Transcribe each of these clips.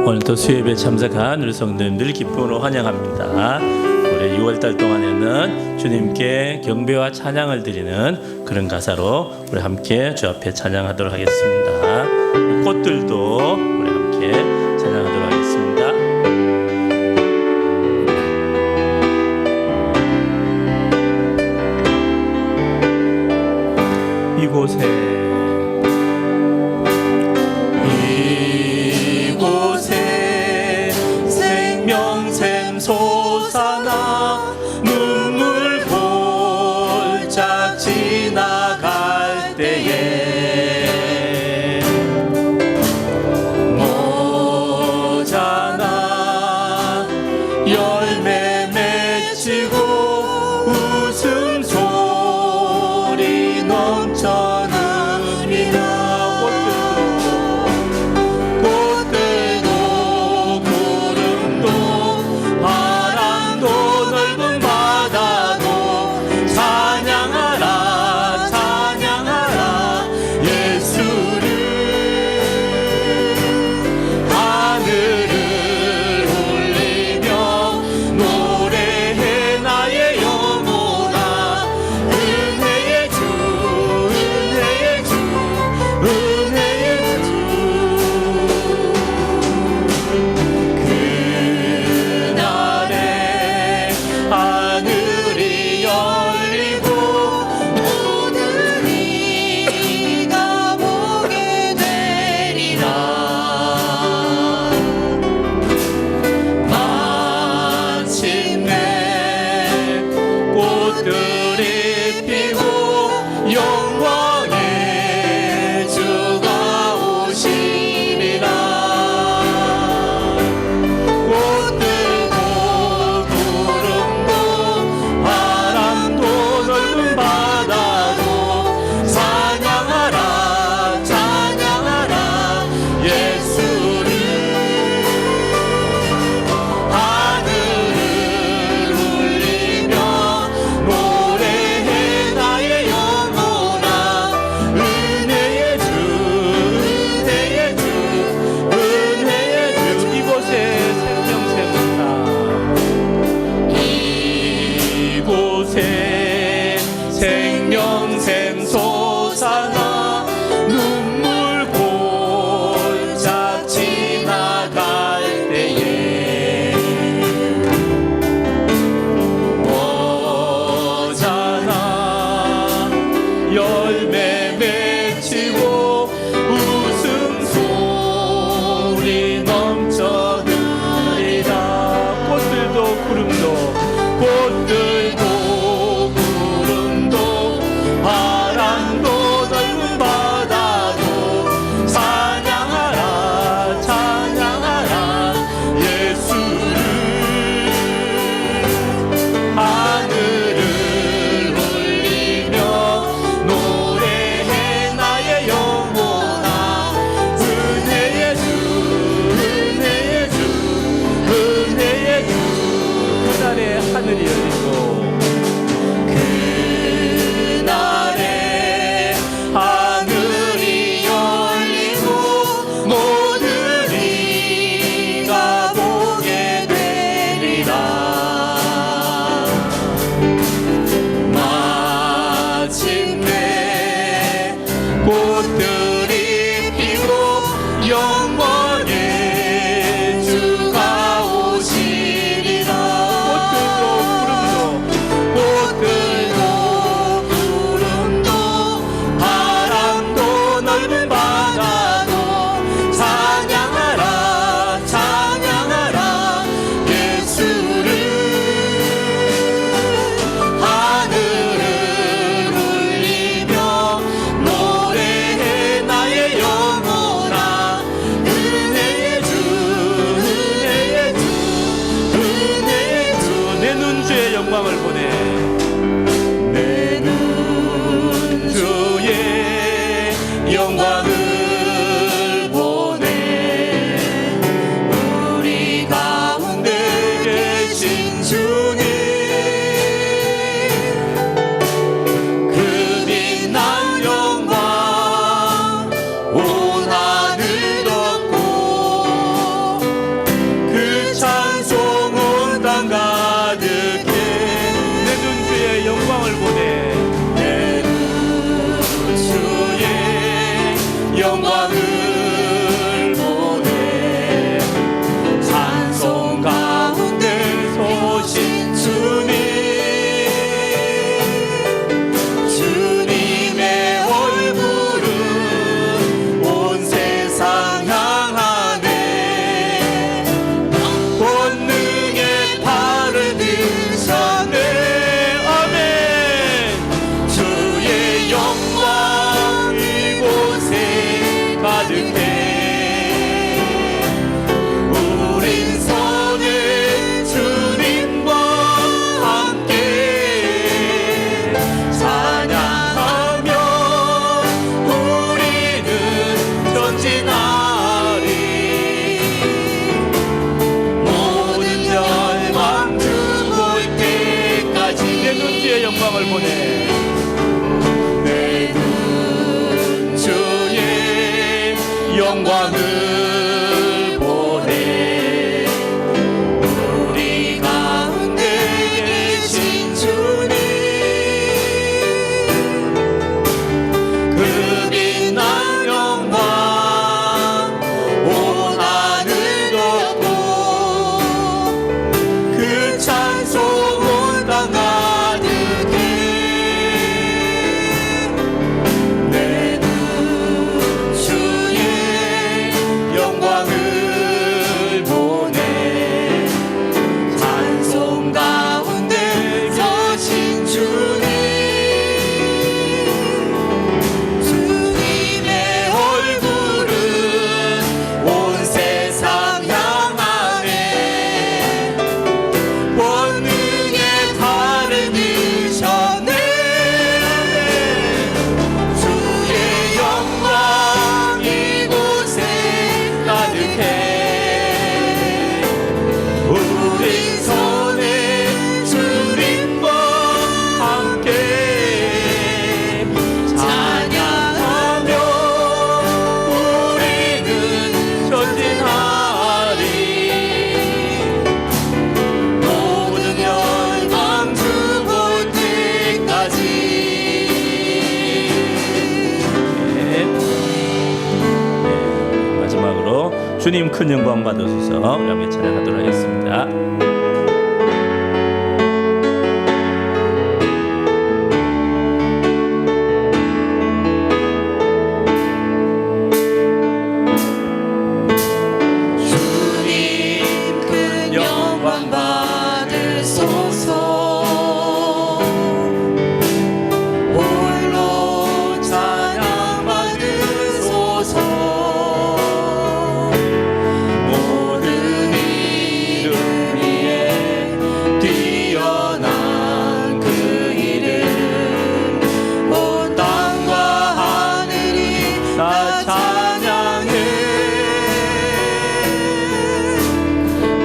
오늘도 수요예배에 참석한 우리 성도님들 기쁨으로 환영합니다. 올해 6월달 동안에는 주님께 경배와 찬양을 드리는 그런 가사로 우리 함께 주 앞에 찬양하도록 하겠습니다. 꽃들도 우리 함께 찬양하도록 하겠습니다. 이곳에 생명샘 솟아나 눈물 골짝 지나갈 때에 모자나 열매 맺히고 웃음소리 넘쳐 생명샘 솟아나 눈물 골짝 지나갈 때에 모자나 열매 맺히고 웃음소리 넘쳐흐리라. 꽃들도 구름도 꽃들도 바람도 넓은 바다도 찬양하라 찬양하라 예수를. 하늘을 울리며 노래해 영광을 보내 우리 가운데 계신 주님 그 빛난 영광 온 하늘 덮고 그 찬송 온 땅 가득해 내 눈 주의 영광을 보내 찬송 가운데 서신 주님 주님의 얼굴은 온 세상 향하네 권능의 발을 드셨네 주의 영광 이곳에 가득해 우리 손에 주님과 함께 찬양하며 우리는 전진하리 모든 열방 주볼 때까지 마지막으로 주님 큰 영광 받으소서 우리 함께 찬양하도록 하겠습니다. 주님 큰 영광 받으소서 홀로 찬양 받으소서 모든 이름 위에 뛰어난 그 이름 온 땅과 하늘이 다 찬양해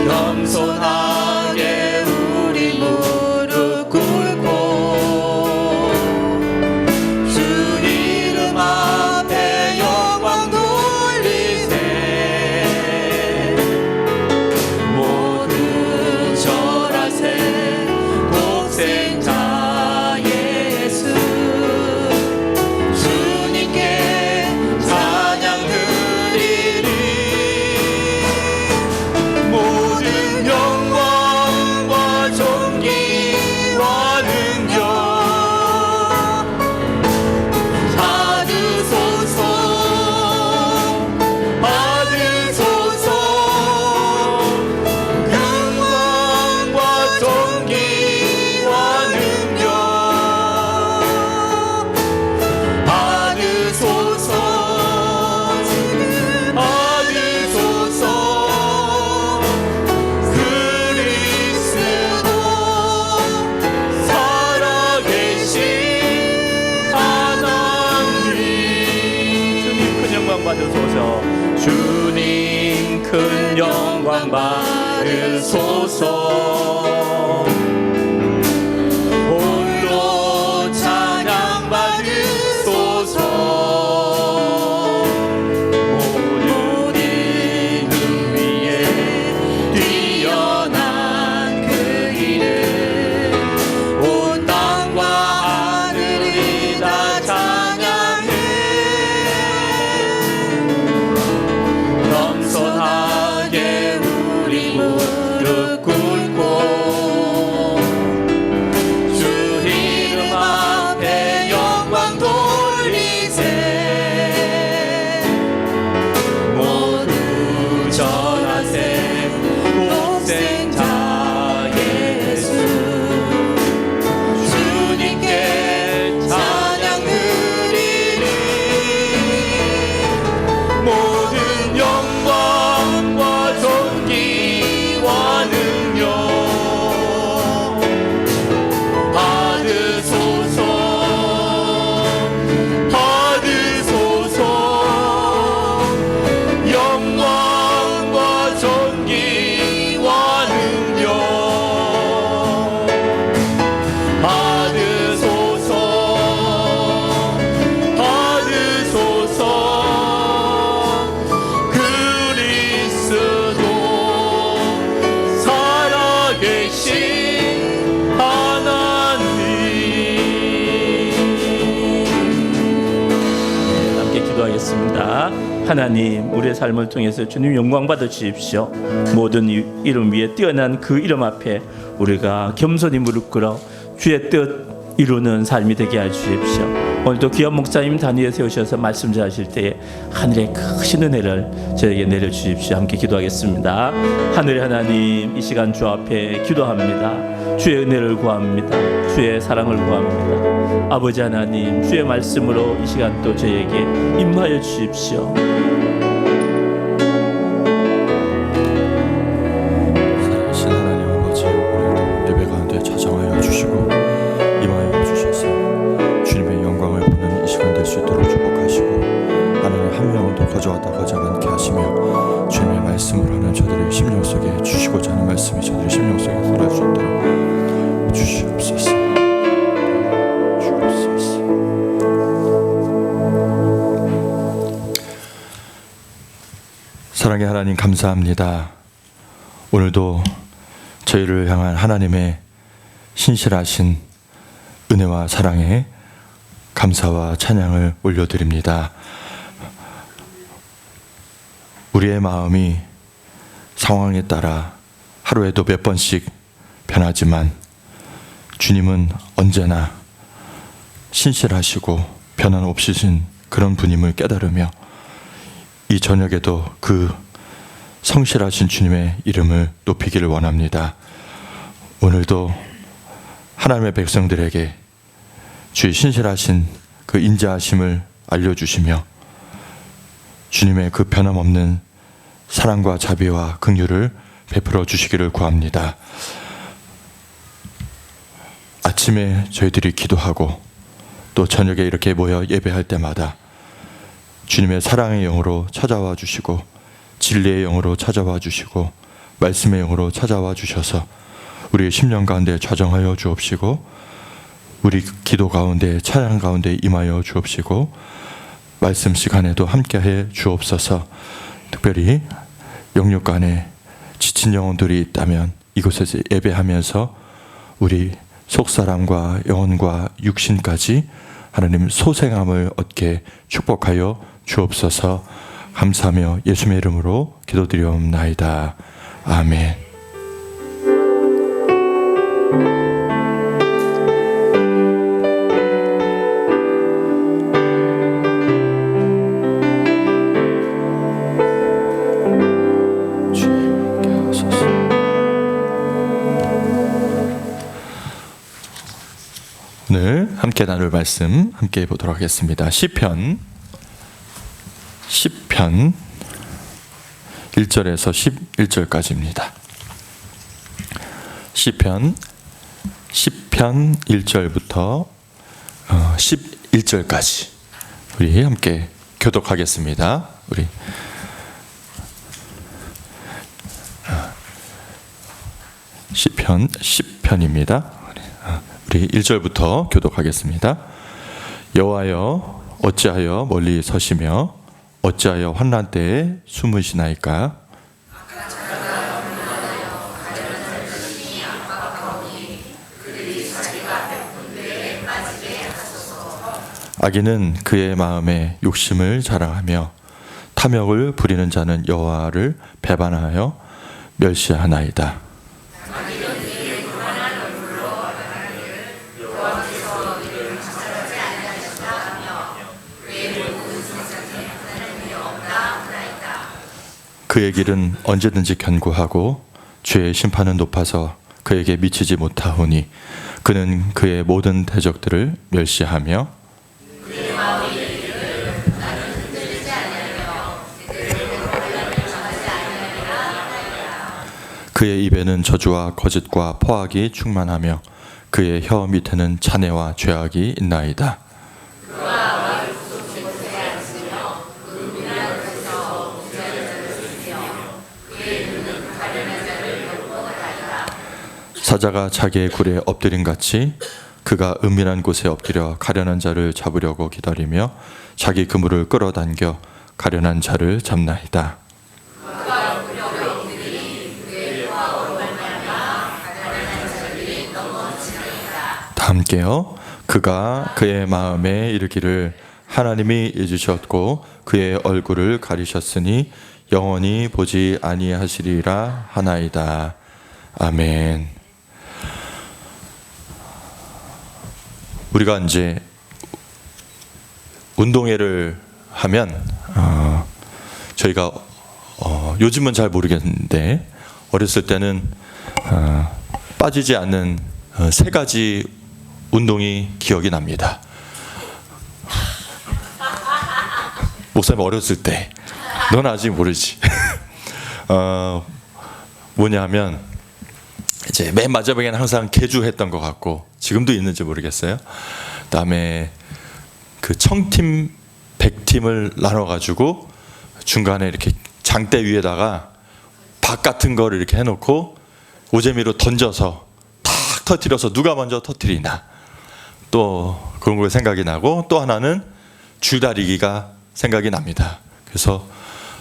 겸손하게 우리 무릎 꿇고 주 이름 앞에 영광 돌리세 모두 절하세 독생자 예수 주님께 찬양 드리리 모든 영광과 존귀와 능력 받으소서 받으소서 영광과 존귀와 능력 받으소서 받으소서 그리스도 살아계신 하나님 주님 큰 영광 받으소서 주님 큰 영광 받으소서 홀로 찬양 받으소서 모든 이름 위에 뛰어난 그 이름 온 땅과 하늘이 다 찬양해 겸손하게 우리 무릎 꿇고 기도하겠습니다. 하나님, 우리의 삶을 통해서 주님 영광 받아 주십시오. 모든 이름 위에 뛰어난 그 이름 앞에 우리가 겸손히 무릎 꿇어 주의 뜻 이루는 삶이 되게 해 주십시오. 오늘도 귀한 목사님 단위에 세우셔서 말씀 전하실 때에 하늘의 크신 은혜를 저에게 내려주십시오. 함께 기도하겠습니다. 하늘의 하나님, 이 시간 주 앞에 기도합니다. 주의 은혜를 구합니다. 주의 사랑을 구합니다. 아버지 하나님, 주의 말씀으로 이 시간 또 저에게 임하여 주십시오. 살아계신 하나님 아버지, 오늘도 예배 가운데 찾아와여 주시고 임하여 주셔서 주님의 영광을 보는 이 시간 될 수 있도록 축복하시고, 하나님 한 명도 거저하다 거저하지 않게 하시며 주님의 말씀을 하는 저들의 심령 속에 주시고자 하는 말씀이 저들의 심령 속에 들어갈 수 있도록 주시옵소서. 사랑의 하나님, 감사합니다. 오늘도 저희를 향한 하나님의 신실하신 은혜와 사랑에 감사와 찬양을 올려드립니다. 우리의 마음이 상황에 따라 하루에도 몇 번씩 변하지만 주님은 언제나 신실하시고 변함없으신 그런 분임을 깨달으며 이 저녁에도 그 성실하신 주님의 이름을 높이기를 원합니다. 오늘도 하나님의 백성들에게 주의 신실하신 그 인자하심을 알려주시며 주님의 그 변함없는 사랑과 자비와 긍휼을 베풀어 주시기를 구합니다. 아침에 저희들이 기도하고 또 저녁에 이렇게 모여 예배할 때마다 주님의 사랑의 영으로 찾아와 주시고 진리의 영으로 찾아와 주시고 말씀의 영으로 찾아와 주셔서 우리의 심령 가운데 좌정하여 주옵시고 우리 기도 가운데 찬양 가운데 임하여 주옵시고 말씀 시간에도 함께해 주옵소서. 특별히 영육간에 지친 영혼들이 있다면 이곳에서 예배하면서 우리 속사람과 영혼과 육신까지 하나님 소생함을 얻게 축복하여 주옵소서. 감사하며 예수님의 이름으로 기도드리옵나이다. 아멘. 오늘 함께 나눌 말씀 함께 보도록 하겠습니다. 시편 1절에서 11절까지입니다. 시편 1절부터 11절까지 우리 함께 교독하겠습니다. 우리 시편 10편입니다. 우리 1절부터 교독하겠습니다. 여호와여, 어찌하여 멀리 서시며 어찌하여 환난 때에 숨으시나이까? 악인은 그의 마음에 욕심을 자랑하며 탐욕을 부리는 자는 여호와를 배반하여 멸시하나이다. 그의 길은 언제든지 견고하고 주의 심판은 높아서 그에게 미치지 못하오니 그는 그의 모든 대적들을 멸시하며 그의 입에는 저주와 거짓과 포악이 충만하며 그의 혀 밑에는 잔해와 죄악이 있나이다. 사자가 자기의 굴에 엎드림 같이 그가 은밀한 곳에 엎드려 가련한 자를 잡으려고 기다리며 자기 그물을 끌어당겨 가련한 자를 잡나이다. 다 함께요. 그가 그의 마음에 이르기를 하나님이 잊으셨고 그의 얼굴을 가리셨으니 영원히 보지 아니하시리라 하나이다. 아멘. 우리가 이제 운동회를 하면 저희가 요즘은 잘 모르겠는데 어렸을 때는 빠지지 않는 세 가지 운동이 기억이 납니다. 목사님 어렸을 때, 넌 아직 모르지. 뭐냐면 이제 맨 마지막에는 항상 개주했던 것 같고 지금도 있는지 모르겠어요. 그다음에 그 청팀 100팀을 나눠가지고 중간에 이렇게 장대 위에다가 박 같은 거를 이렇게 해놓고 오재미로 던져서 탁 터뜨려서 누가 먼저 터뜨리나, 또 그런 거 생각이 나고, 또 하나는 줄다리기가 생각이 납니다. 그래서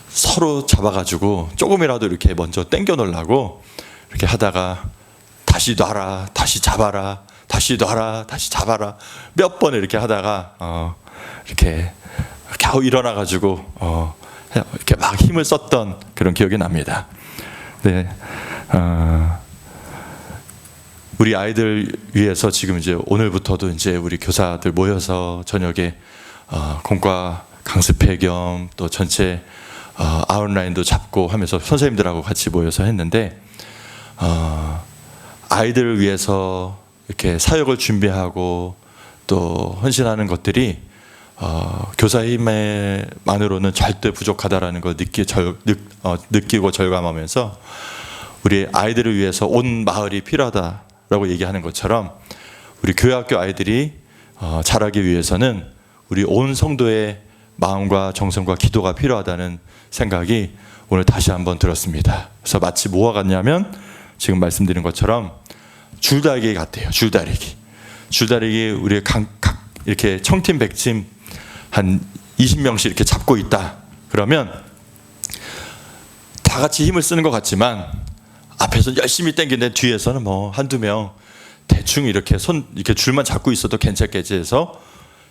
서로 잡아가지고 조금이라도 이렇게 먼저 당겨 놓으려고 이렇게 하다가 다시 놔라, 다시 잡아라, 다시 놔라, 다시 잡아라 몇 번 이렇게 하다가 이렇게 겨우 일어나가지고 이렇게 막 힘을 썼던 그런 기억이 납니다. 네, 우리 아이들 위해서 지금 이제 오늘부터도 이제 우리 교사들 모여서 저녁에 공과 강습회 겸 또 전체 아웃라인도 잡고 하면서 선생님들하고 같이 모여서 했는데, 아이들을 위해서 이렇게 사역을 준비하고 또 헌신하는 것들이 교사 힘만으로는 절대 부족하다라는 걸 느끼고 절감하면서 우리 아이들을 위해서 온 마을이 필요하다라고 얘기하는 것처럼 우리 교회학교 아이들이 자라기 위해서는 우리 온 성도의 마음과 정성과 기도가 필요하다는 생각이 오늘 다시 한번 들었습니다. 그래서 마치 뭐와 같냐면 지금 말씀드린 것처럼 줄다리기 같아요. 줄다리기 우리 각 이렇게 청팀 100팀 한 20명씩 이렇게 잡고 있다. 그러면 다 같이 힘을 쓰는 것 같지만 앞에서 열심히 당기는데 뒤에서는 뭐 한두 명 대충 이렇게 이렇게 줄만 잡고 있어도 괜찮겠지 해서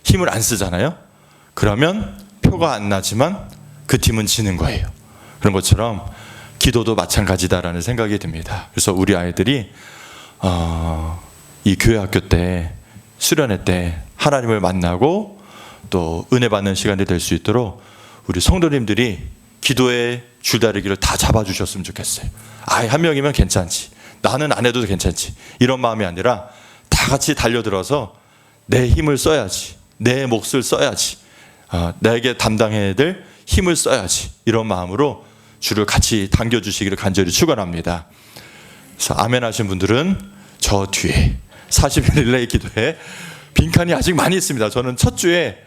힘을 안 쓰잖아요. 그러면 표가 안 나지만 그 팀은 지는 거예요. 그런 것처럼 기도도 마찬가지다라는 생각이 듭니다. 그래서 우리 아이들이 이 교회학교 때 수련회 때 하나님을 만나고 또 은혜 받는 시간이 될 수 있도록 우리 성도님들이 기도의 줄다리기를 다 잡아주셨으면 좋겠어요. 아이 한 명이면 괜찮지, 나는 안 해도 괜찮지, 이런 마음이 아니라 다 같이 달려들어서 내 힘을 써야지, 내 몫을 써야지, 나에게 담당해야 될 힘을 써야지, 이런 마음으로 줄을 같이 당겨주시기를 간절히 축원합니다. 그래서 아멘 하신 분들은 저 뒤에 40일 릴레이 기도에 빈칸이 아직 많이 있습니다. 저는 첫 주에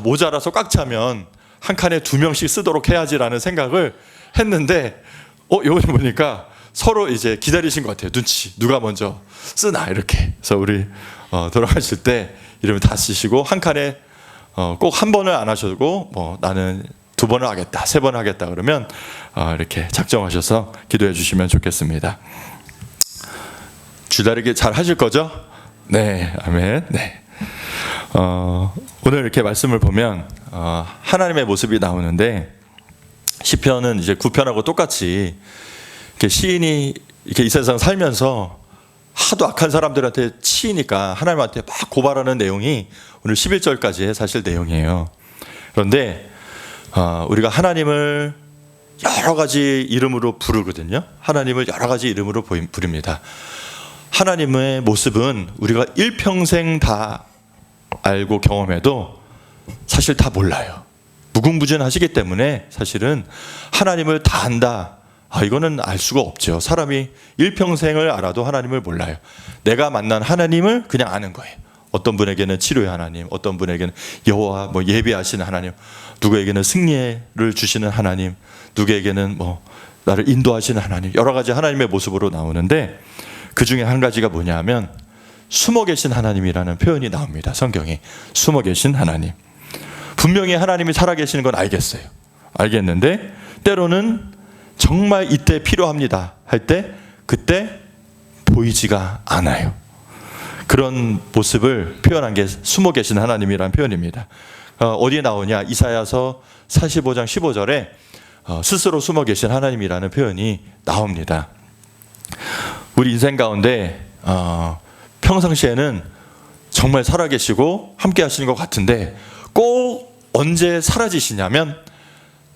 모자라서 꽉 차면 한 칸에 2명씩 쓰도록 해야지라는 생각을 했는데 요걸 보니까 서로 이제 기다리신 것 같아요. 눈치, 누가 먼저 쓰나 이렇게. 그래서 우리 돌아가실 때 이름을 다 쓰시고 한 칸에 꼭 한 번을 안 하셔도 뭐 나는 2번을 하겠다, 3번 하겠다 그러면 이렇게 작정하셔서 기도해 주시면 좋겠습니다. 줄다리기 잘 하실 거죠? 네, 아멘. 네. 오늘 이렇게 말씀을 보면 하나님의 모습이 나오는데, 시편은 이제 9편하고 똑같이 이렇게 시인이 이렇게 이 세상 살면서 하도 악한 사람들한테 치이니까 하나님한테 막 고발하는 내용이 오늘 11절까지의 사실 내용이에요. 그런데 우리가 하나님을 여러 가지 이름으로 부르거든요. 하나님을 여러 가지 이름으로 부릅니다. 하나님의 모습은 우리가 일평생 다 알고 경험해도 사실 다 몰라요. 무궁무진하시기 때문에 사실은 하나님을 다 안다, 이거는 알 수가 없죠. 사람이 일평생을 알아도 하나님을 몰라요. 내가 만난 하나님을 그냥 아는 거예요. 어떤 분에게는 치료의 하나님, 어떤 분에게는 여호와 예비하시는 하나님, 누구에게는 승리를 주시는 하나님, 누구에게는 나를 인도하시는 하나님, 여러 가지 하나님의 모습으로 나오는데 그 중에 한 가지가 뭐냐면 숨어 계신 하나님이라는 표현이 나옵니다. 성경에 숨어 계신 하나님. 분명히 하나님이 살아계시는 건 알겠는데 때로는 정말 이때 필요합니다 할 때 그때 보이지가 않아요. 그런 모습을 표현한 게 숨어 계신 하나님이라는 표현입니다. 어디에 나오냐? 이사야서 45장 15절에 스스로 숨어 계신 하나님이라는 표현이 나옵니다. 우리 인생 가운데 평상시에는 정말 살아계시고 함께 하시는 것 같은데 꼭 언제 사라지시냐면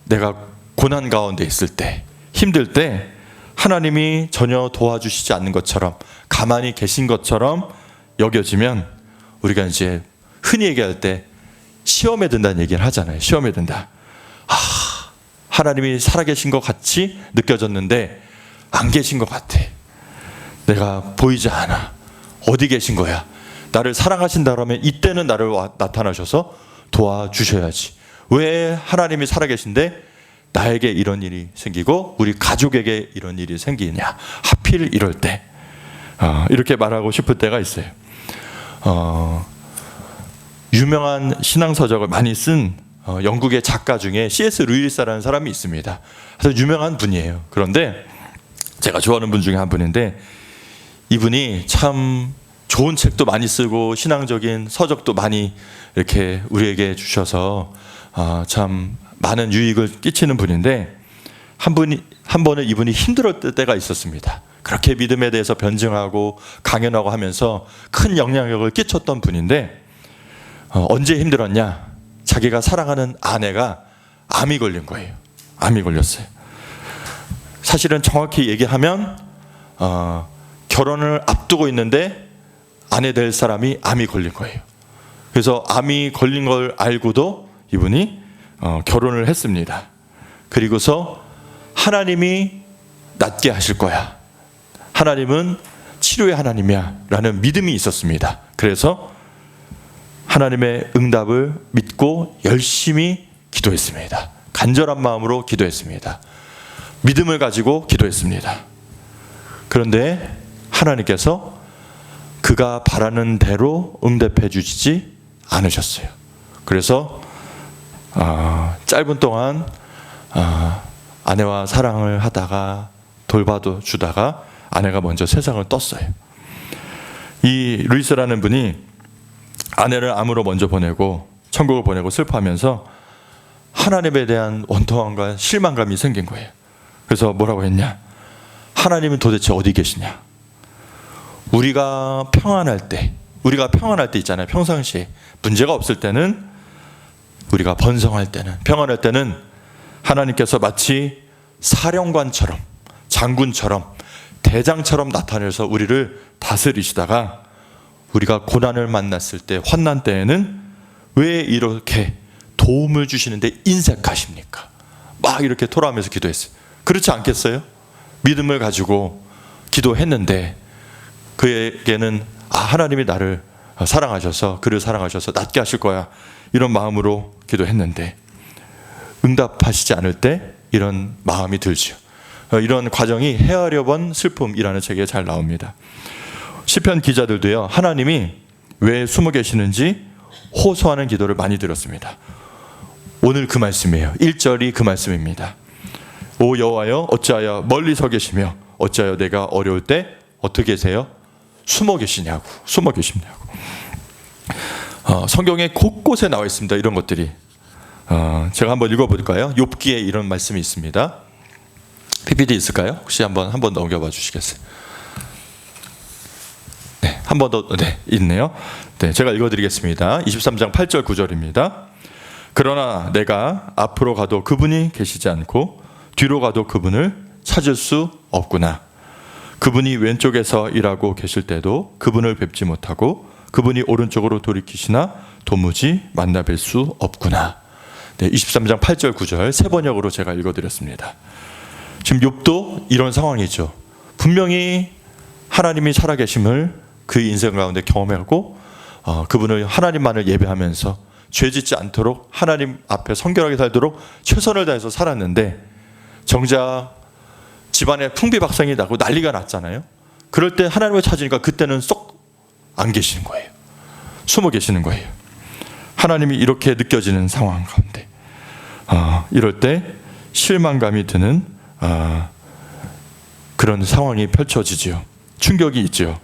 내가 고난 가운데 있을 때, 힘들 때 하나님이 전혀 도와주시지 않는 것처럼, 가만히 계신 것처럼 여겨지면 우리가 이제 흔히 얘기할 때 시험에 든다는 얘기를 하잖아요. 시험에 든다. 하나님이 살아계신 것 같이 느껴졌는데 안 계신 것 같아. 내가 보이지 않아. 어디 계신 거야? 나를 사랑하신다면 이때는 나를 나타나셔서 도와주셔야지. 왜 하나님이 살아계신데 나에게 이런 일이 생기고 우리 가족에게 이런 일이 생기냐? 하필 이럴 때 이렇게 말하고 싶을 때가 있어요. 유명한 신앙서적을 많이 쓴 영국의 작가 중에 C.S. 루이스라는 사람이 있습니다. 그래서 유명한 분이에요. 그런데 제가 좋아하는 분 중에 한 분인데 이분이 참 좋은 책도 많이 쓰고 신앙적인 서적도 많이 이렇게 우리에게 주셔서 참 많은 유익을 끼치는 분인데 한 번은 이분이 힘들었을 때가 있었습니다. 그렇게 믿음에 대해서 변증하고 강연하고 하면서 큰 영향력을 끼쳤던 분인데 언제 힘들었냐? 자기가 사랑하는 아내가 암이 걸린 거예요. 암이 걸렸어요. 사실은 정확히 얘기하면 결혼을 앞두고 있는데 아내 될 사람이 암이 걸린 거예요. 그래서 암이 걸린 걸 알고도 이분이 결혼을 했습니다. 그리고서 하나님이 낫게 하실 거야. 하나님은 치료의 하나님이야 라는 믿음이 있었습니다. 그래서 하나님의 응답을 믿고 열심히 기도했습니다. 간절한 마음으로 기도했습니다. 믿음을 가지고 기도했습니다. 그런데 하나님께서 그가 바라는 대로 응답해 주시지 않으셨어요. 그래서 짧은 동안 아내와 사랑을 하다가 돌봐도 주다가 아내가 먼저 세상을 떴어요. 이 루이스라는 분이 아내를 암으로 먼저 보내고 천국을 보내고 슬퍼하면서 하나님에 대한 원통함과 실망감이 생긴 거예요. 그래서 뭐라고 했냐? 하나님은 도대체 어디 계시냐? 우리가 평안할 때 있잖아요. 평상시에 문제가 없을 때는, 우리가 번성할 때는, 평안할 때는 하나님께서 마치 사령관처럼, 장군처럼, 대장처럼 나타내서 우리를 다스리시다가 우리가 고난을 만났을 때, 환난 때에는 왜 이렇게 도움을 주시는데 인색하십니까? 막 이렇게 토라하면서 기도했어요. 그렇지 않겠어요? 믿음을 가지고 기도했는데 그에게는 하나님이 나를 사랑하셔서, 그를 사랑하셔서 낫게 하실 거야, 이런 마음으로 기도했는데 응답하시지 않을 때 이런 마음이 들죠. 이런 과정이 헤아려 본 슬픔이라는 책에 잘 나옵니다. 시편 기자들도요, 하나님이 왜 숨어 계시는지 호소하는 기도를 많이 들었습니다. 오늘 그 말씀이에요. 1절이 그 말씀입니다. 오 여호와여, 어찌하여 멀리 서 계시며 어찌하여 내가 어려울 때 어떻게 계세요? 숨어 계시냐고. 성경에 곳곳에 나와 있습니다. 이런 것들이. 제가 한번 읽어볼까요? 욥기에 이런 말씀이 있습니다. PPT 있을까요? 혹시 한번 넘겨봐 주시겠어요? 네, 한 번 더. 네, 있네요. 네, 제가 읽어드리겠습니다. 23장 8절 9절입니다. 그러나 내가 앞으로 가도 그분이 계시지 않고 뒤로 가도 그분을 찾을 수 없구나. 그분이 왼쪽에서 일하고 계실 때도 그분을 뵙지 못하고 그분이 오른쪽으로 돌이키시나 도무지 만나뵐 수 없구나. 네, 23장 8절 9절 세 번역으로 제가 읽어드렸습니다. 지금 욥도 이런 상황이죠. 분명히 하나님이 살아계심을 그 인생 가운데 경험하고 그분을, 하나님만을 예배하면서 죄짓지 않도록 하나님 앞에 성결하게 살도록 최선을 다해서 살았는데 정작 집안에 풍비박산이 나고 난리가 났잖아요. 그럴 때 하나님을 찾으니까 그때는 쏙 안 계시는 거예요. 숨어 계시는 거예요. 하나님이 이렇게 느껴지는 상황 가운데 이럴 때 실망감이 드는 그런 상황이 펼쳐지지요. 충격이 있죠.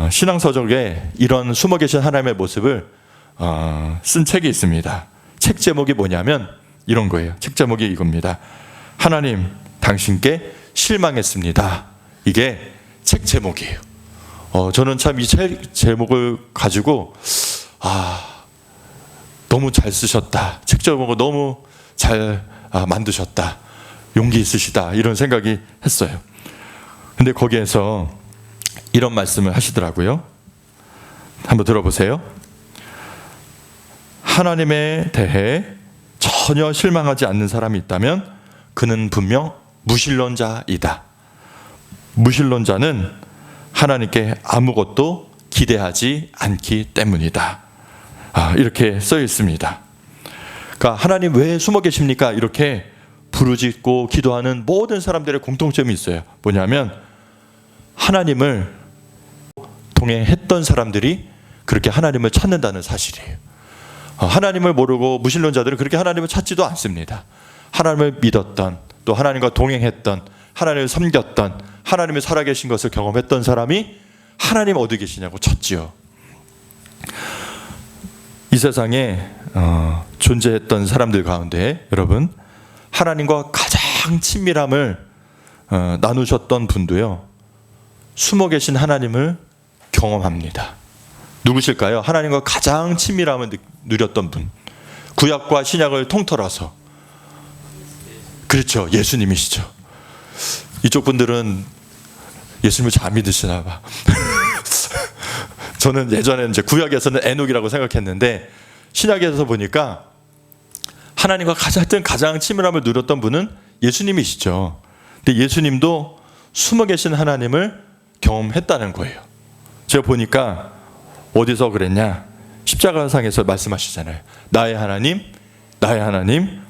신앙서적에 이런 숨어 계신 하나님의 모습을 쓴 책이 있습니다. 책 제목이 뭐냐면 이런 거예요. 책 제목이 이겁니다. 하나님, 당신께 실망했습니다. 이게 책 제목이에요. 저는 참 이 책 제목을 가지고 너무 잘 쓰셨다. 책 제목을 너무 잘 만드셨다. 용기 있으시다. 이런 생각이 했어요. 근데 거기에서 이런 말씀을 하시더라고요. 한번 들어보세요. 하나님에 대해 전혀 실망하지 않는 사람이 있다면 그는 분명 무신론자이다. 무신론자는 하나님께 아무것도 기대하지 않기 때문이다. 이렇게 써 있습니다. 그러니까 하나님 왜 숨어 계십니까? 이렇게 부르짖고 기도하는 모든 사람들의 공통점이 있어요. 뭐냐면 하나님을 동행했던 사람들이 그렇게 하나님을 찾는다는 사실이에요. 하나님을 모르고 무신론자들은 그렇게 하나님을 찾지도 않습니다. 하나님을 믿었던, 또 하나님과 동행했던, 하나님을 섬겼던, 하나님이 살아계신 것을 경험했던 사람이 하나님 어디 계시냐고 찾지요. 이 세상에 존재했던 사람들 가운데 여러분, 하나님과 가장 친밀함을 나누셨던 분도요, 숨어 계신 하나님을 경험합니다. 누구실까요? 하나님과 가장 친밀함을 누렸던 분, 구약과 신약을 통틀어서. 그렇죠, 예수님이시죠. 이쪽 분들은 예수님을 잘 믿으시나 봐. 저는 예전에 이제 구약에서는 에녹이라고 생각했는데 신약에서 보니까 하나님과 가장 친밀함을 누렸던 분은 예수님이시죠. 근데 예수님도 숨어 계신 하나님을 경험했다는 거예요. 제가 보니까 어디서 그랬냐? 십자가상에서 말씀하시잖아요. 나의 하나님,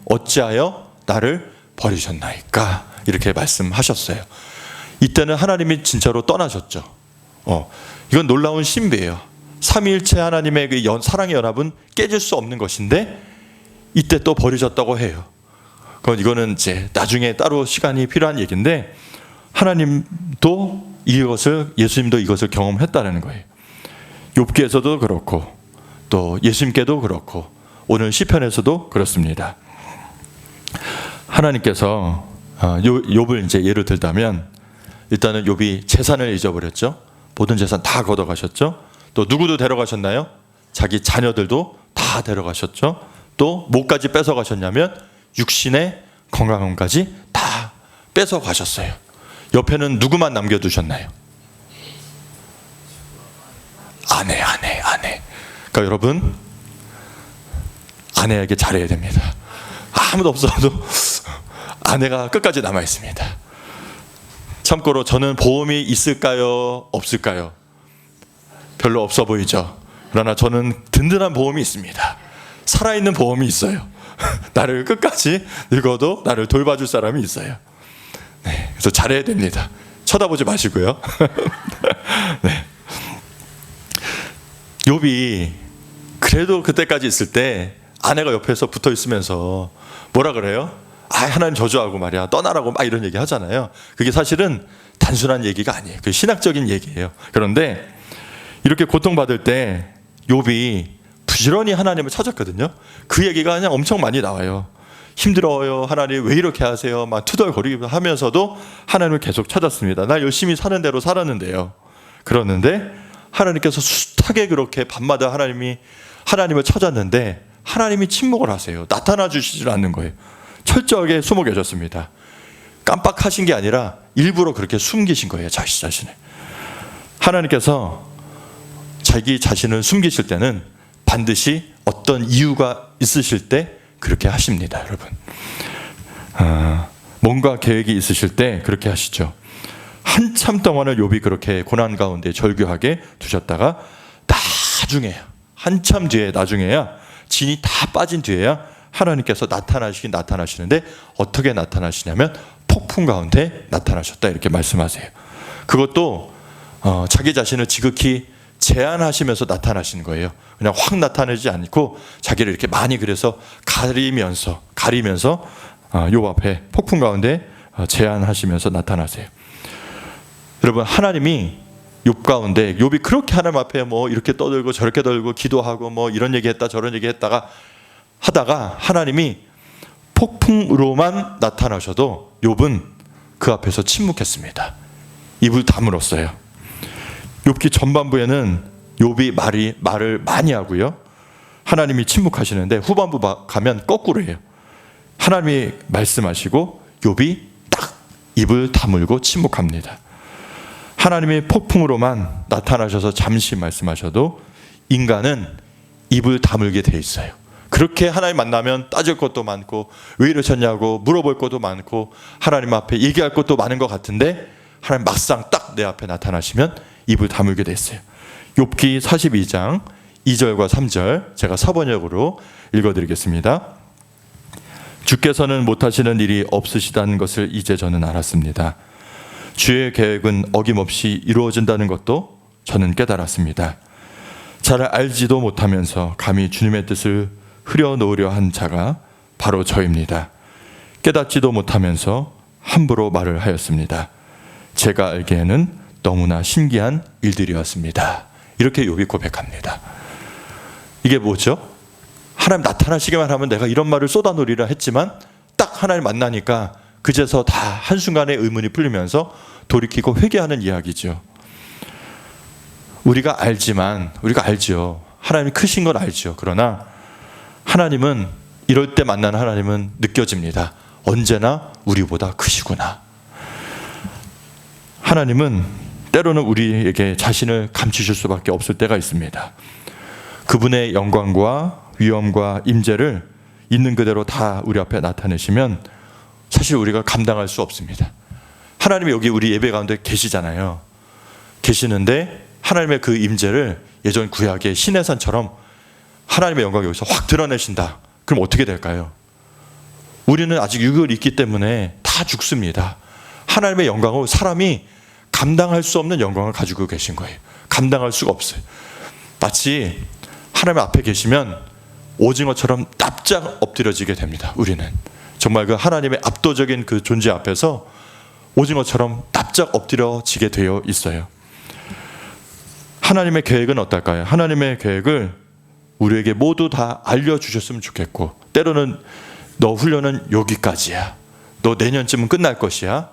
어찌하여 나를 버리셨나이까? 이렇게 말씀하셨어요. 이때는 하나님이 진짜로 떠나셨죠. 이건 놀라운 신비예요. 삼위일체 하나님의 그 사랑의 연합은 깨질 수 없는 것인데 이때 또 버리셨다고 해요. 이거는 이제 나중에 따로 시간이 필요한 얘기인데 하나님도 예수님도 이것을 경험했다는 거예요. 욥기에서도 그렇고 또 예수님께도 그렇고 오늘 시편에서도 그렇습니다. 하나님께서 욥을 이제 예를 들자면 일단은 욥이 재산을 잊어버렸죠. 모든 재산 다 걷어가셨죠. 또 누구도 데려가셨나요? 자기 자녀들도 다 데려가셨죠. 또 뭐까지 뺏어가셨냐면 육신의 건강함까지 다 뺏어가셨어요. 옆에는 누구만 남겨두셨나요? 아내. 그러니까 여러분, 아내에게 잘해야 됩니다. 아무도 없어도 아내가 끝까지 남아 있습니다. 참고로 저는 보험이 있을까요? 없을까요? 별로 없어 보이죠? 그러나 저는 든든한 보험이 있습니다. 살아있는 보험이 있어요. 나를 끝까지 늙어도 나를 돌봐줄 사람이 있어요. 네, 그래서 잘해야 됩니다. 쳐다보지 마시고요. 네. 욥이 그래도 그때까지 있을 때 아내가 옆에서 붙어 있으면서 뭐라 그래요? 하나님 저주하고 말이야, 떠나라고 막 이런 얘기 하잖아요. 그게 사실은 단순한 얘기가 아니에요. 그 신학적인 얘기예요. 그런데 이렇게 고통받을 때 욥이 부지런히 하나님을 찾았거든요. 그 얘기가 그냥 엄청 많이 나와요. 힘들어요, 하나님 왜 이렇게 하세요, 막 투덜거리고 하면서도 하나님을 계속 찾았습니다. 나 열심히 사는 대로 살았는데요. 그러는데 하나님께서 숱하게 그렇게 밤마다 하나님을 찾았는데 하나님이 침묵을 하세요. 나타나 주시질 않는 거예요. 철저하게 숨어 계셨습니다. 깜빡하신 게 아니라 일부러 그렇게 숨기신 거예요. 자기 자신을. 하나님께서 자기 자신을 숨기실 때는 반드시 어떤 이유가 있으실 때 그렇게 하십니다. 여러분, 뭔가 계획이 있으실 때 그렇게 하시죠. 한참 동안을 욥이 그렇게 고난 가운데 절규하게 두셨다가 나중에 한참 뒤에 나중에야 진이 다 빠진 뒤에야 하나님께서 나타나시는데 어떻게 나타나시냐면 폭풍 가운데 나타나셨다 이렇게 말씀하세요. 그것도 자기 자신을 지극히 제한하시면서 나타나시는 거예요. 그냥 확 나타내지 않고 자기를 이렇게 많이 그래서 가리면서 욥 앞에 폭풍 가운데 제한하시면서 나타나세요. 여러분, 하나님이 욥 가운데 욥이 그렇게 하나님 앞에 뭐 이렇게 떠들고 저렇게 떠들고 기도하고 뭐 이런 얘기했다 저런 얘기했다가 하다가 하나님이 폭풍으로만 나타나셔도 욥은 그 앞에서 침묵했습니다. 입을 다물었어요. 욥기 전반부에는 욥이 말을 많이 하고요. 하나님이 침묵하시는데 후반부 가면 거꾸로 해요. 하나님이 말씀하시고 욥이 딱 입을 다물고 침묵합니다. 하나님이 폭풍으로만 나타나셔서 잠시 말씀하셔도 인간은 입을 다물게 돼 있어요. 그렇게 하나님 만나면 따질 것도 많고 왜 이러셨냐고 물어볼 것도 많고 하나님 앞에 얘기할 것도 많은 것 같은데 하나님 막상 딱 내 앞에 나타나시면 입을 다물게 됐어요. 욥기 42장 2절과 3절 제가 사번역으로 읽어드리겠습니다. 주께서는 못하시는 일이 없으시다는 것을 이제 저는 알았습니다. 주의 계획은 어김없이 이루어진다는 것도 저는 깨달았습니다. 잘 알지도 못하면서 감히 주님의 뜻을 흐려놓으려 한 자가 바로 저입니다. 깨닫지도 못하면서 함부로 말을 하였습니다. 제가 알기에는 너무나 신기한 일들이었습니다. 이렇게 욥이 고백합니다. 이게 뭐죠? 하나님 나타나시기만 하면 내가 이런 말을 쏟아놓으리라 했지만 딱 하나님 만나니까 그제서 다 한순간에 의문이 풀리면서 돌이키고 회개하는 이야기죠. 우리가 알죠. 하나님이 크신 걸 알죠. 그러나 하나님은 이럴 때 만나는 하나님은 느껴집니다. 언제나 우리보다 크시구나. 하나님은 때로는 우리에게 자신을 감추실 수밖에 없을 때가 있습니다. 그분의 영광과 위엄과 임재를 있는 그대로 다 우리 앞에 나타내시면 사실 우리가 감당할 수 없습니다. 하나님이 여기 우리 예배 가운데 계시잖아요. 계시는데 하나님의 그 임재를 예전 구약의 신의 산처럼 하나님의 영광이 여기서 확 드러내신다. 그럼 어떻게 될까요? 우리는 아직 육을 입기 때문에 다 죽습니다. 하나님의 영광을 사람이 감당할 수 없는 영광을 가지고 계신 거예요. 감당할 수가 없어요. 마치 하나님 앞에 계시면 오징어처럼 납작 엎드려지게 됩니다. 우리는 정말 그 하나님의 압도적인 그 존재 앞에서 오징어처럼 납작 엎드려지게 되어 있어요. 하나님의 계획은 어떨까요? 하나님의 계획을 우리에게 모두 다 알려주셨으면 좋겠고, 때로는 너 훈련은 여기까지야. 너 내년쯤은 끝날 것이야.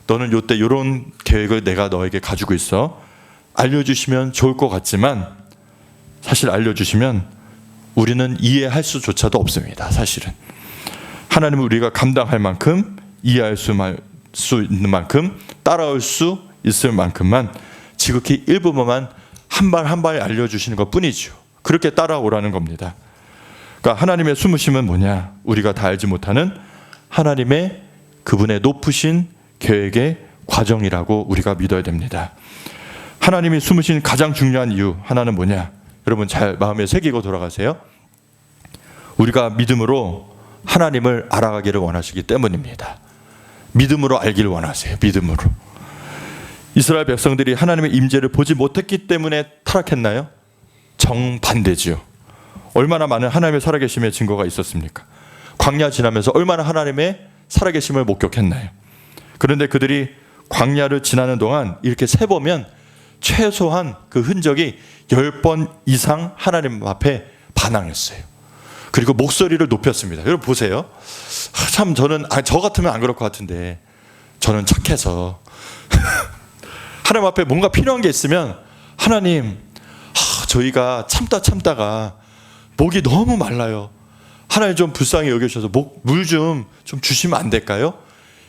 너는 요때 이런 계획을 내가 너에게 가지고 있어. 알려주시면 좋을 것 같지만 사실 알려주시면 우리는 이해할 수조차도 없습니다. 사실은 하나님은 우리가 감당할 만큼, 이해할 수 있는 만큼, 따라올 수 있을 만큼만 지극히 일부분만 한 발 한 발 알려주시는 것 뿐이죠. 그렇게 따라오라는 겁니다. 그러니까 하나님의 숨으심은 뭐냐? 우리가 다 알지 못하는 하나님의 그분의 높으신 계획의 과정이라고 우리가 믿어야 됩니다. 하나님이 숨으신 가장 중요한 이유 하나는 뭐냐? 여러분 잘 마음에 새기고 돌아가세요. 우리가 믿음으로 하나님을 알아가기를 원하시기 때문입니다. 믿음으로 알기를 원하세요. 믿음으로. 이스라엘 백성들이 하나님의 임재를 보지 못했기 때문에 타락했나요? 정반대지요. 얼마나 많은 하나님의 살아계심의 증거가 있었습니까? 광야 지나면서 얼마나 하나님의 살아계심을 목격했나요? 그런데 그들이 광야를 지나는 동안 이렇게 세보면 최소한 그 흔적이 10번 이상 하나님 앞에 반항했어요. 그리고 목소리를 높였습니다. 여러분 보세요. 참 저는 저 같으면 안 그럴 것 같은데 저는 착해서 하나님 앞에 뭔가 필요한 게 있으면 하나님 저희가 참다가 목이 너무 말라요. 하나님 좀 불쌍히 여겨주셔서 물 좀 주시면 안 될까요?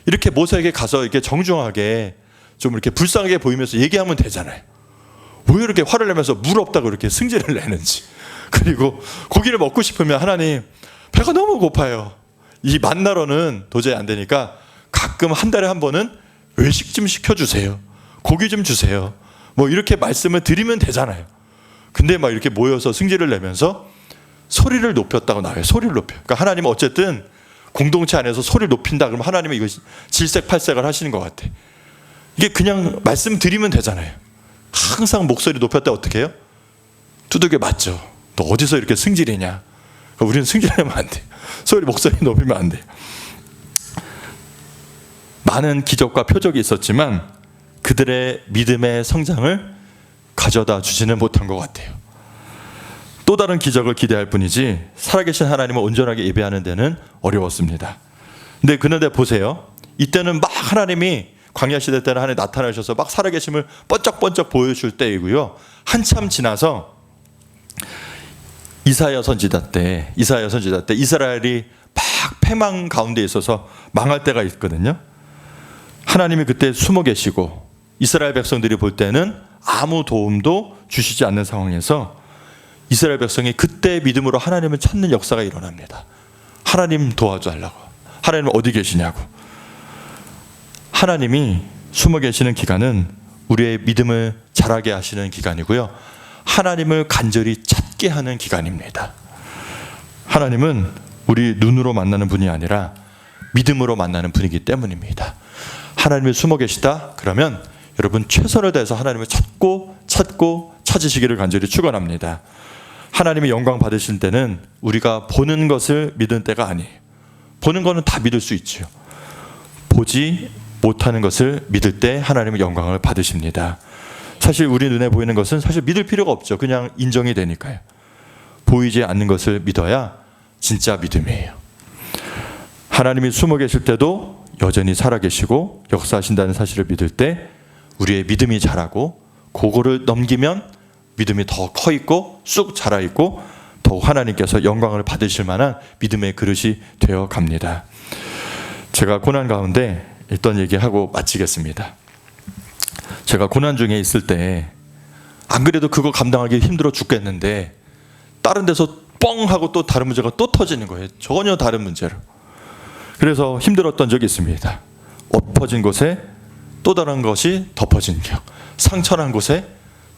이렇게 모세에게 가서 이렇게 정중하게 좀 이렇게 불쌍하게 보이면서 얘기하면 되잖아요. 왜 이렇게 화를 내면서 물 없다고 이렇게 승질을 내는지. 그리고 고기를 먹고 싶으면 하나님 배가 너무 고파요. 이 만나러는 도저히 안 되니까 가끔 한 달에 한 번은 외식 좀 시켜주세요. 고기 좀 주세요. 뭐 이렇게 말씀을 드리면 되잖아요. 근데 막 이렇게 모여서 승질을 내면서 소리를 높였다고 나와요. 소리를 높여요. 그러니까 하나님은 어쨌든 공동체 안에서 소리를 높인다 그러면 하나님은 이거 질색팔색을 하시는 것 같아. 이게 그냥 말씀드리면 되잖아요. 항상 목소리 높였다 어떻게 해요? 두들겨 맞죠. 너 어디서 이렇게 승질이냐? 그러니까 우리는 승질내면 안 돼. 목소리 높이면 안 돼. 많은 기적과 표적이 있었지만 그들의 믿음의 성장을 가져다 주지는 못한 것 같아요. 또 다른 기적을 기대할 뿐이지 살아계신 하나님을 온전하게 예배하는 데는 어려웠습니다. 근데 그런데 보세요. 이때는 막 하나님이 광야 시대 때는 하나님 나타나셔서 막 살아계심을 번쩍번쩍 보여줄 때이고요. 한참 지나서 이사야 선지자 때 이스라엘이 막 패망 가운데 있어서 망할 때가 있거든요. 하나님이 그때 숨어 계시고 이스라엘 백성들이 볼 때는 아무 도움도 주시지 않는 상황에서 이스라엘 백성이 그때 믿음으로 하나님을 찾는 역사가 일어납니다. 하나님 도와달라고. 하나님 어디 계시냐고. 하나님이 숨어 계시는 기간은 우리의 믿음을 자라게 하시는 기간이고요. 하나님을 간절히 찾게 하는 기간입니다. 하나님은 우리 눈으로 만나는 분이 아니라 믿음으로 만나는 분이기 때문입니다. 하나님이 숨어 계시다? 그러면 여러분 최선을 다해서 하나님을 찾고 찾으시기를 간절히 축원합니다. 하나님의 영광 받으실 때는 우리가 보는 것을 믿는 때가 아니에요. 보는 거는 다 믿을 수 있죠. 보지 못하는 것을 믿을 때 하나님의 영광을 받으십니다. 사실 우리 눈에 보이는 것은 사실 믿을 필요가 없죠. 그냥 인정이 되니까요. 보이지 않는 것을 믿어야 진짜 믿음이에요. 하나님이 숨어 계실 때도 여전히 살아계시고 역사하신다는 사실을 믿을 때 우리의 믿음이 자라고 그거를 넘기면 믿음이 더 커 있고 쑥 자라 있고 더욱 하나님께서 영광을 받으실 만한 믿음의 그릇이 되어 갑니다. 제가 고난 가운데 있던 얘기하고 마치겠습니다. 제가 고난 중에 있을 때 안 그래도 그거 감당하기 힘들어 죽겠는데 다른 데서 뻥 하고 또 다른 문제가 또 터지는 거예요. 전혀 다른 문제로. 그래서 힘들었던 적이 있습니다. 엎어진 곳에 또 다른 것이 덮어진 격, 상처난 곳에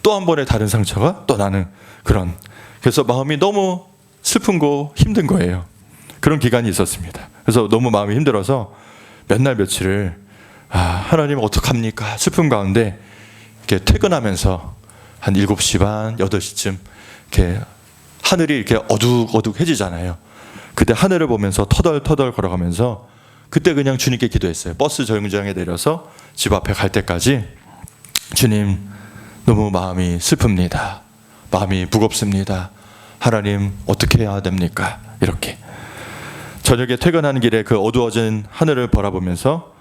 또 한 번의 다른 상처가 또 나는 그런, 그래서 마음이 너무 슬픈 거 힘든 거예요. 그런 기간이 있었습니다. 그래서 너무 마음이 힘들어서 몇 날 며칠을 하나님 어떡합니까 슬픔 가운데 이렇게 퇴근하면서 한 7시 반 8시쯤 이렇게 하늘이 이렇게 어둑어둑해지잖아요. 그때 하늘을 보면서 터덜터덜 걸어가면서 그때 그냥 주님께 기도했어요. 버스 정류장에 내려서 집 앞에 갈 때까지 주님 너무 마음이 슬픕니다. 마음이 무겁습니다. 하나님 어떻게 해야 됩니까? 이렇게 저녁에 퇴근하는 길에 그 어두워진 하늘을 바라보면서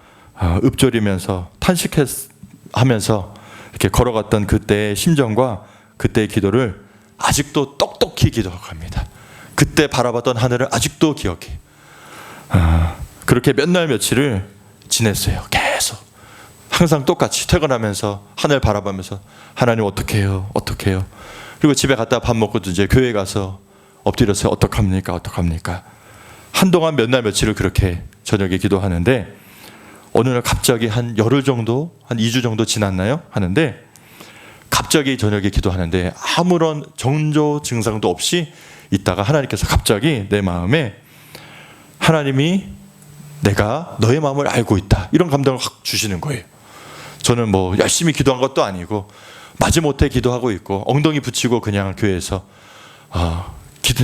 읊조리면서 탄식하면서 이렇게 걸어갔던 그때의 심정과 그때의 기도를 아직도 똑똑히 기도합니다. 그때 바라봤던 하늘을 아직도 기억해. 그렇게 몇 날 며칠을 지냈어요. 계속 항상 똑같이 퇴근하면서 하늘 바라보면서 하나님 어떻게 해요? 어떻게 해요? 그리고 집에 갔다 밥 먹고도 이제 교회 가서 엎드려서 어떡합니까? 한동안 몇 날 며칠을 그렇게 저녁에 기도하는데 어느 날 갑자기 한 열흘 정도, 한 2주 정도 지났나요? 하는데 갑자기 저녁에 기도하는데 아무런 정조 증상도 없이 있다가 하나님께서 갑자기 내 마음에 하나님이 내가 너의 마음을 알고 있다 이런 감동을 확 주시는 거예요. 저는 뭐 열심히 기도한 것도 아니고 마지못해 기도하고 있고 엉덩이 붙이고 그냥 교회에서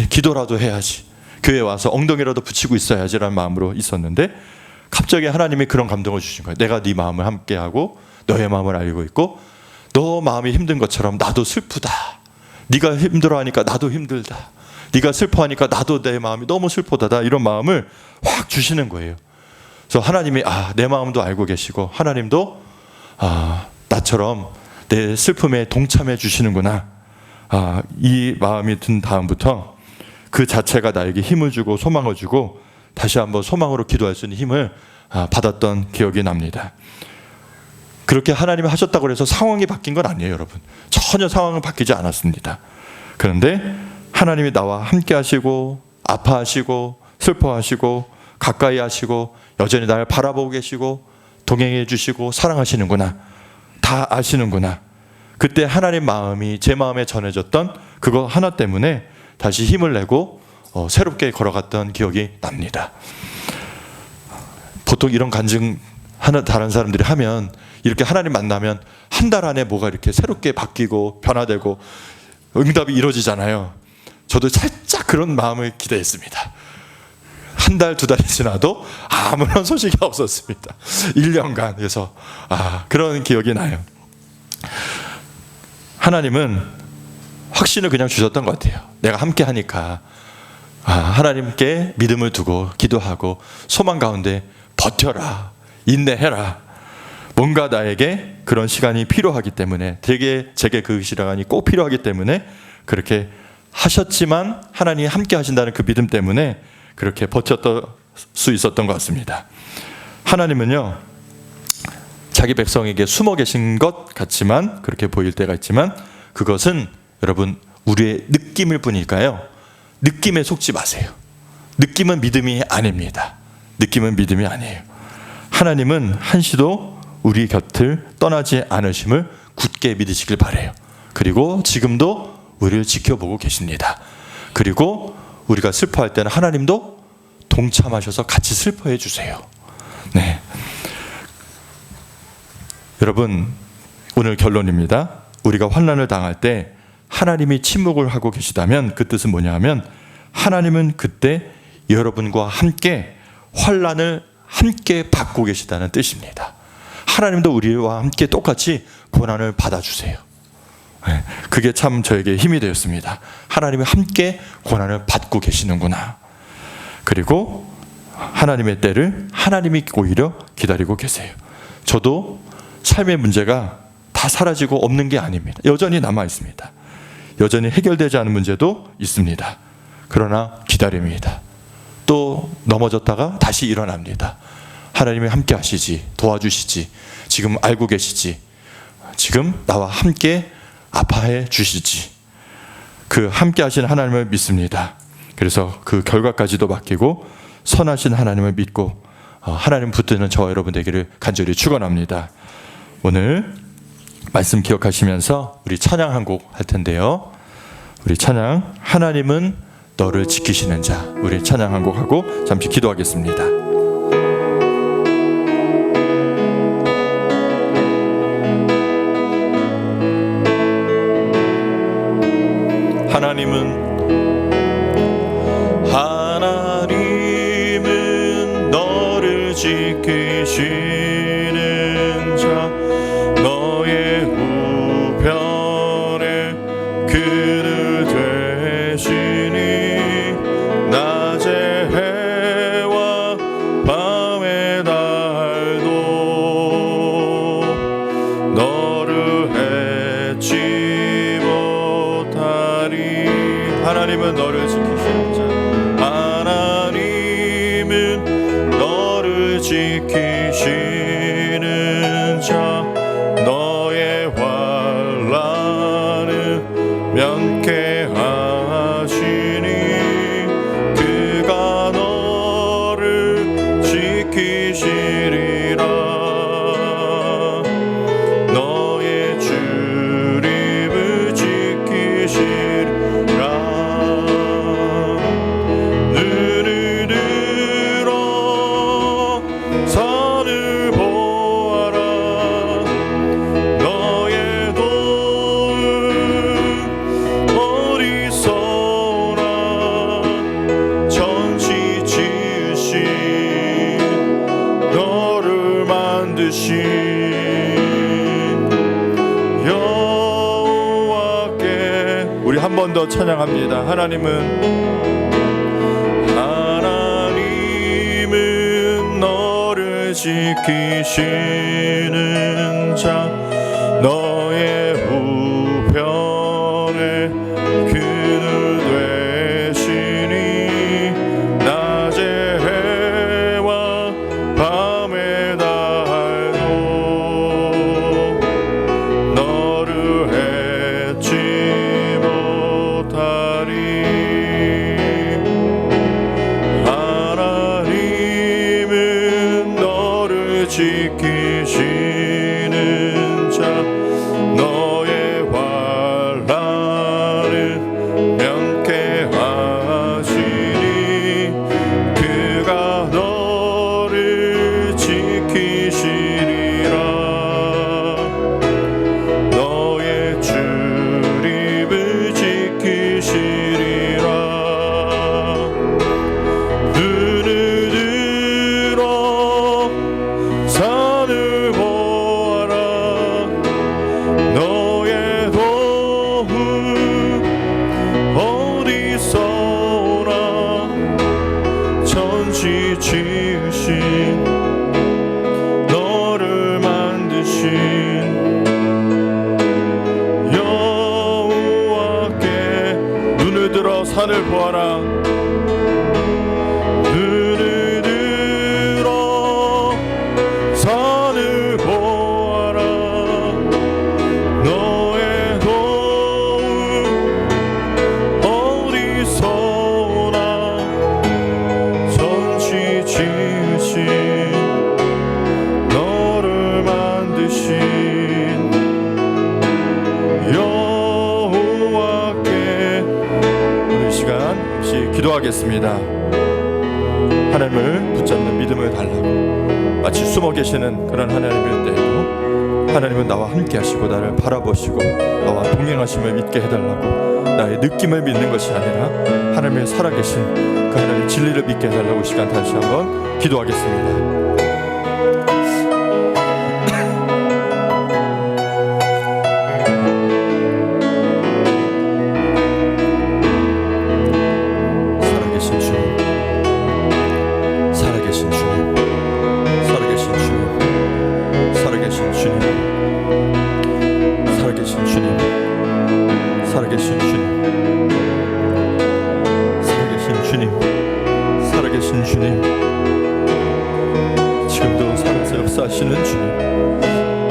기도라도 해야지, 교회 와서 엉덩이라도 붙이고 있어야지라는 마음으로 있었는데 갑자기 하나님이 그런 감동을 주신 거예요. 내가 네 마음을 함께하고 너의 마음을 알고 있고 너 마음이 힘든 것처럼 나도 슬프다. 네가 힘들어하니까 나도 힘들다. 네가 슬퍼하니까 나도 내 마음이 너무 슬프다. 이런 마음을 확 주시는 거예요. 그래서 하나님이 내 마음도 알고 계시고 하나님도 나처럼 내 슬픔에 동참해 주시는구나. 이 마음이 든 다음부터 그 자체가 나에게 힘을 주고 소망을 주고 다시 한번 소망으로 기도할 수 있는 힘을 받았던 기억이 납니다. 그렇게 하나님이 하셨다고 해서 상황이 바뀐 건 아니에요, 여러분. 전혀 상황은 바뀌지 않았습니다. 그런데 하나님이 나와 함께 하시고 아파하시고 슬퍼하시고 가까이 하시고 여전히 나를 바라보고 계시고 동행해 주시고 사랑하시는구나. 다 아시는구나. 그때 하나님 마음이 제 마음에 전해졌던 그거 하나 때문에 다시 힘을 내고 새롭게 걸어갔던 기억이 납니다. 보통 이런 간증 다른 사람들이 하면 이렇게 하나님 만나면 한 달 안에 뭐가 이렇게 새롭게 바뀌고 변화되고 응답이 이루어지잖아요. 저도 살짝 그런 마음을 기대했습니다. 한 달, 2달이 지나도 아무런 소식이 없었습니다. 1년간. 그래서 그런 기억이 나요. 하나님은 확신을 그냥 주셨던 것 같아요. 내가 함께 하니까 하나님께 믿음을 두고 기도하고 소망 가운데 버텨라, 인내해라. 뭔가 나에게 그런 시간이 필요하기 때문에, 제게 그 시간이 꼭 필요하기 때문에 그렇게 하셨지만 하나님이 함께 하신다는 그 믿음 때문에 그렇게 버텼을 수 있었던 것 같습니다. 하나님은요, 자기 백성에게 숨어 계신 것 같지만, 그렇게 보일 때가 있지만, 그것은 여러분 우리의 느낌일 뿐일까요? 느낌에 속지 마세요. 느낌은 믿음이 아닙니다. 느낌은 믿음이 아니에요. 하나님은 한시도 우리 곁을 떠나지 않으심을 굳게 믿으시길 바라요. 그리고 지금도 우리를 지켜보고 계십니다. 그리고 우리가 슬퍼할 때는 하나님도 동참하셔서 같이 슬퍼해 주세요. 네. 여러분, 오늘 결론입니다. 우리가 환난을 당할 때 하나님이 침묵을 하고 계시다면 그 뜻은 뭐냐 하면, 하나님은 그때 여러분과 함께 환난을 함께 받고 계시다는 뜻입니다. 하나님도 우리와 함께 똑같이 고난을 받아주세요. 그게 참 저에게 힘이 되었습니다. 하나님이 함께 고난을 받고 계시는구나. 그리고 하나님의 때를 하나님이 오히려 기다리고 계세요. 저도 삶의 문제가 다 사라지고 없는 게 아닙니다. 여전히 남아 있습니다. 여전히 해결되지 않은 문제도 있습니다. 그러나 기다립니다. 또 넘어졌다가 다시 일어납니다. 하나님이 함께 하시지, 도와주시지, 지금 알고 계시지, 지금 나와 함께 아파해 주시지, 그 함께 하시는 하나님을 믿습니다. 그래서 그 결과까지도 맡기고 선하신 하나님을 믿고 하나님 붙드는 저와 여러분 되기를 간절히 축원합니다. 오늘 말씀 기억하시면서 우리 찬양 한 곡 할 텐데요. 우리 찬양, 하나님은 너를 지키시는 자, 우리 찬양 한 곡 하고 잠시 기도하겠습니다. 하나님은 너를 지키시는 자, 너의 우편에 그늘 되시니, 낮의 해와 밤의 달도 너를 해치 못하리. 하나님은 너를 지키시는 자, 하나님은 너를 지키시는 자, 너의 환난을 면케하시니, 그가 너를 지키시리라. 너의 출입을 지키시리라. 눈을 들어 산을 보아라. 너의 도움 어디서나, 천지 지으신 너를 만드신 여호와께. 우리 한 번 더 찬양합니다. 하나님은 너를 지키시는 자, 너의 우편에 그늘 되시니, 낮의 해와 밤의 달도 너를 해치 못하리. 하나님은 너를 지키 기도하겠습니다. 하나님을 붙잡는 믿음을 달라고. 마치 숨어 계시는 그런 하나님일 때에도 하나님은 나와 함께 하시고 나를 바라보시고 나와 동행하심을 믿게 해달라고. 나의 느낌을 믿는 것이 아니라 하나님의 살아계신 그 하나님의 진리를 믿게 해달라고 시간 다시 한번 기도하겠습니다. 하시는 주님,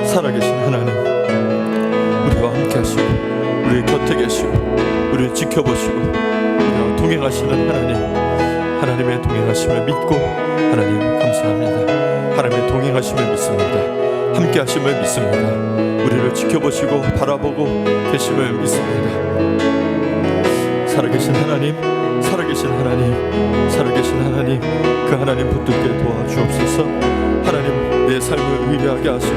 살아계신 하나님, 우리와 함께 하시고 우리 곁에 계시고 우리를 지켜보시고 우리와 동행하시는 하나님의 동행하심을 믿고 하나님 감사합니다. 하나님의 동행하심을 믿습니다. 함께 하심을 믿습니다. 우리를 지켜보시고 바라보고 계심을 믿습니다. 살아계신 하나님, 살아계신 하나님, 살아계신 하나님, 그 하나님 붙들게 도와주옵소서. 하나님 내 삶을 의뢰하게 하시고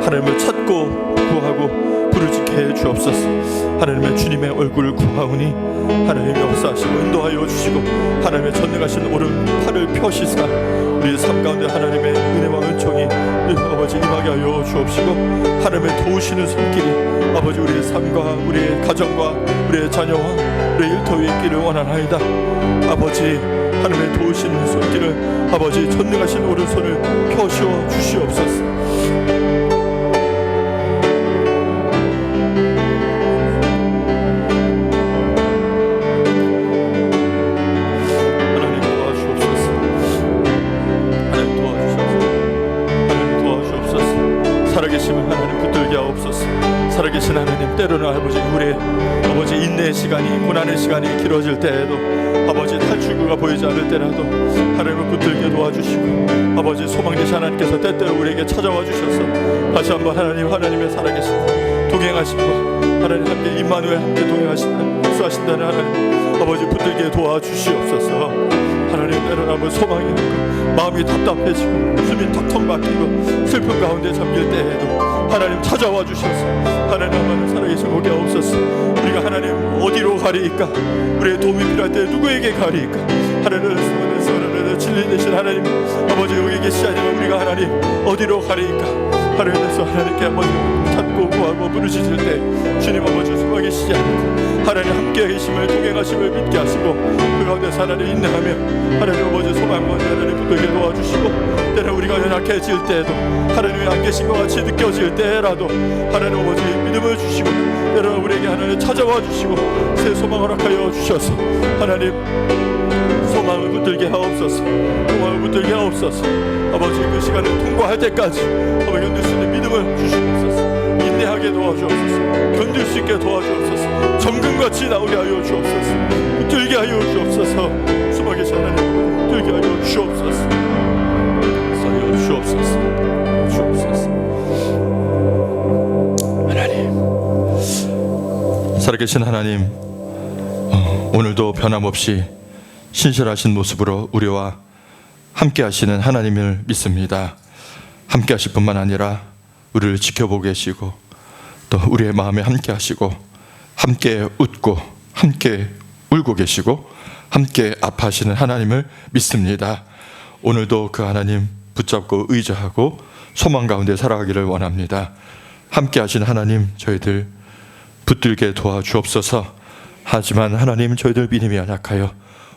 하나님을 찾고 구하고 부르짖게 해 주옵소서. 하나님의 주님의 얼굴을 구하오니 하나님의 역사하시고 인도하여 주시고 하나님의 전능하신 오른팔을 펴시사 우리의 삶 가운데 하나님의 은혜와 은총이 아버지 임하게 하여 주옵시고 하나님의 도우시는 손길이 아버지 우리의 삶과 우리의 가정과 우리의 자녀와 우리의 일터에 있기를 원하나이다. 아버지 하나님의 도우시는 손길을 아버지 전능하신 오른손을 펴시어 주시옵소서. 하나님 도와주옵소서. 하나님 도와주옵소서. 하나님 도와주옵소서. 살아계심을 하나님 붙들게 하옵소서. 살아계신 하나님, 때로는 아버지 우리의 아버지 인내의 시간이 고난의 시간이 길어질 때에도 아버지 탈출구가 보이지 않을 때라도 하나님을 붙들게 도와주시고 아버지 소망되신 하나님께서 때때로 우리에게 찾아와 주셔서 다시 한번 하나님의 살아계신 동행하심과 하나님 함께 임마누엘 함께 동행하신다는 역사하신다는 하나님 아버지 붙들게 도와주시옵소서. 하나님 때로는 한번 소망이 없고 마음이 답답해지고 숨이 턱턱 막히고 슬픔 가운데 잠길 때에도 하나님 찾아와 주셔서 하나님 한번 살아계신 오게 하옵소서. 우리가 하나님 어디로 가리이까? 우리의 도움이 필요할 때 누구에게 가리이까? 하나님의 진리 되신 하나님 아버지 여기 계시지 않으면 우리가 하나님 어디로 가리이까? 하나님께서 하나님께 아버지 찾고 구하고 부르짖을 때 주님 아버지 숨어 계시지 않고 하나님 함께 계심을 동행하심을 믿게 하시고 그 가운데서 하나님 인내하며 하나님 아버지 소망과 하나님 붙들게 도와주시고 때는 우리가 연약해질 때에도 하나님이 안 계신 것 같이 느껴질 때라도 하나님 아버지 믿음을 주시고 때로는 우리에게 하나님 찾아와 주시고 새 소망을 허락하여 주셔서 하나님 소망을 붙들게 하옵소서. 소망을 붙들게 하옵소서. 아버지 그 시간을 통과할 때까지 아버지 견딜 수 있는 믿음을 주시옵소서. 인내하게 도와주옵소서. 견딜 수 있게 도와주옵소서. 정금같이 나오게 하여 주옵소서. 붙들게 하여 주옵소서. 숨어 계신 하나님 붙들게 하여 주옵소서. 하여 주옵소서. 주옵소서. 하나님 살아계신 하나님 오늘도 변함없이 신실하신 모습으로 우리와 함께 하시는 하나님을 믿습니다. 함께 하실 뿐만 아니라 우리를 지켜보고 계시고 또 우리의 마음에 함께 하시고 함께 웃고 함께 울고 계시고 함께 아파하시는 하나님을 믿습니다. 오늘도 그 하나님 붙잡고 의지하고 소망 가운데 살아가기를 원합니다. 함께 하시는 하나님 저희들 붙들게 도와주옵소서. 하지만 하나님 저희들 믿음이 연약하여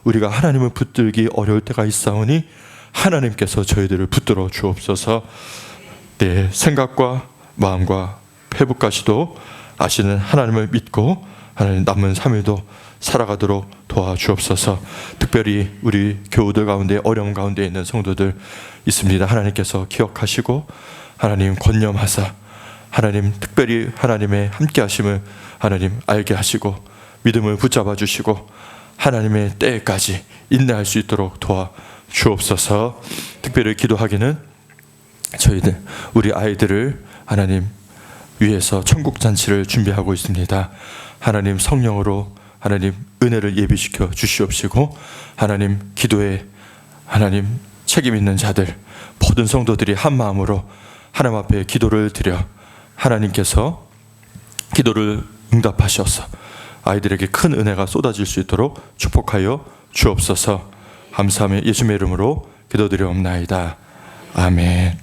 우리가 하나님을 붙들기 어려울 때가 있사오니 하나님께서 저희들을 붙들어 주옵소서. 내 생각과 마음과 회복까지도 아시는 하나님을 믿고 하나님 남은 3일도 살아가도록 도와주옵소서. 특별히 우리 교우들 가운데 어려움 가운데 있는 성도들 있습니다. 하나님께서 기억하시고 하나님 권념하사 하나님 특별히 하나님의 함께 하심을 하나님 알게 하시고 믿음을 붙잡아 주시고 하나님의 때까지 인내할 수 있도록 도와주옵소서. 특별히 기도하기는 저희들 우리 아이들을 하나님 위해서 천국잔치를 준비하고 있습니다. 하나님 성령으로 하나님 은혜를 예비시켜 주시옵시고 하나님 기도에 하나님 책임 있는 자들 모든 성도들이 한 마음으로 하나님 앞에 기도를 드려 하나님께서 기도를 응답하셔서 아이들에게 큰 은혜가 쏟아질 수 있도록 축복하여 주옵소서. 감사하며 예수님의 이름으로 기도드리옵나이다. 아멘.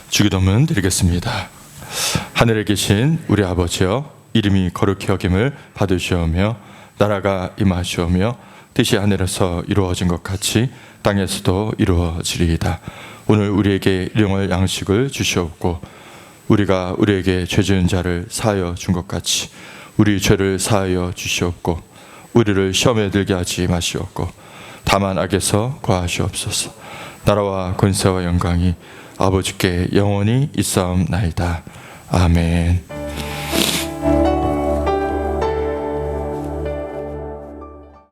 주기도문 드리겠습니다. 하늘에 계신 우리 아버지여, 이름이 거룩히 여김을 받으시오며 나라가 임하시오며 뜻이 하늘에서 이루어진 것 같이 땅에서도 이루어지리이다. 오늘 우리에게 일용할 양식을 주시옵고 우리가 우리에게 죄 지은 자를 사하여 준 것 같이 우리 죄를 사하여 주시옵고 우리를 시험에 들게 하지 마시옵고 다만 악에서 구하시옵소서. 나라와 권세와 영광이 아버지께 영원히 있사옵나이다. 아멘.